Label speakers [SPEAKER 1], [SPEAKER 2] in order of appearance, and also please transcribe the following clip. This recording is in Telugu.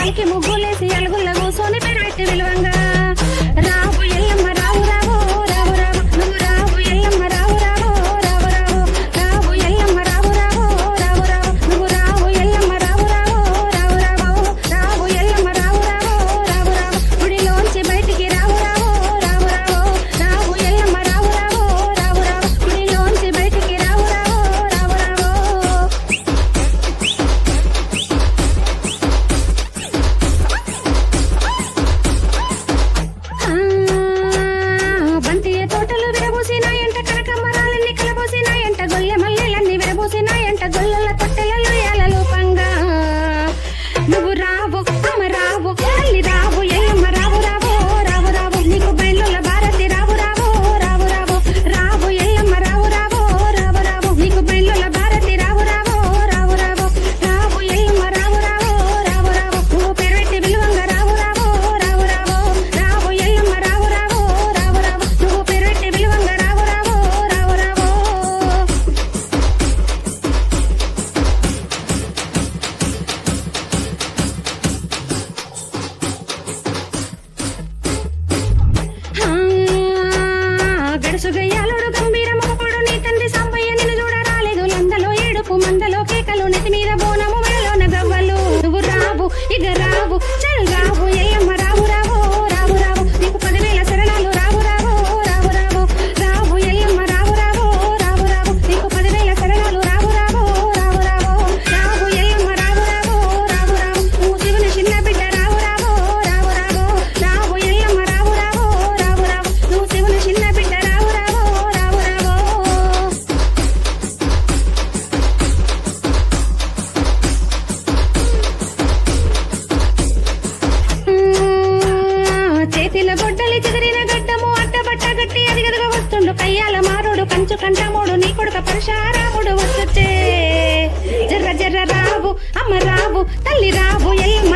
[SPEAKER 1] పైకి ముగ్గులేసి అలుగుల్ల కూసోని పెరవెట్టి విలువంగా రావు ఎల్లమ్మ రావు రావు రావు రావు నువ్వు రావు ఎల్లమ్మ రావు రావు రావు రావు రావు ఎల్లమ్మ రావు రావు రావు రావు నువ్వు రావు ఎల్లమ్మ రావు రావు రావు రావు రావు ఎల్లమ్మ రావు రావు రావు రావు గుడిలోంచి బయటికి రావు రావు రావు రావు రావు ఎల్లమ్మ రావు రావు రావు రావు గుడిలోంచి బయటికి రావు రావు రావు రావు బంతియ తోటలు విరబూసినాయంట కనకమ్మరాలన్నీ కలబోసినాయంట గొల్లె మల్లెలన్నీ విరబూసినాయంట గొల్లల తొట్టెలలో యాలలోపంగా నువ్వు రావు అమ్మ రావు తల్లి రావు ఎల్లమ్మ రావు రావు రావు రావు నీకు బయలుల భారతి రావు రావు రావు రావు రావు ఎల్లమ్మ రావు రావు రావు రావు నీకు బయలుల భారతి రావు రావు రావు రావు రావు ఎల్లమ్మ రావు రావు రావు రావు నువ్వు పెరవెట్టి విలువంగా రావు రావు రావు రావు రావు ఎల్లమ్మ రావు రావు రావు రావు నువ్వు పెరవెట్టి విలువంగా రావు రావు రావు రావు గడుసు గయ్యాలుడు గంభీర మొహపుడు నీ తండ్రి సాంబయ్య నిన్ను చూడ రాలేదు లందలో ఏడుపు మందలో కేకలు నెత్తి మీద బోనము మెడలోన గవ్వలు నువ్వు రావు ఇక రావు చల్గావు ఎల్లమ్మ రావు రావు రావు రావు నీకు 10,000 శరణాలు రావు రావు రావు రావు రావు ఎల్లమ్మ రావు రావు రావు రావు నీకు 10,000 శరణాలు రావు రావు రావు రావు రావు ఎల్లమ్మ రావు రావు రావు రావు నువ్వు శివుని చిన్న బిడ్డ రావు రావు రావు రావు రావు ఎల్లమ్మ రావు రావు రావు రావు నువ్వు శివుని చిన్న బిడ్డ రావు రావు రావు రావు చేతిల గొడ్డలి చెదిరిన గడ్డము అడ్డబట్ట గట్టి అదిగదిగా వస్తుండు కయ్యాల మారుడు కంచు కంఠముడు నీ కొడుక పరశారాముడు వచ్చే జర్ర జర్ర రావు అమ్మ రావు తల్లి రావు ఎల్లమ్మ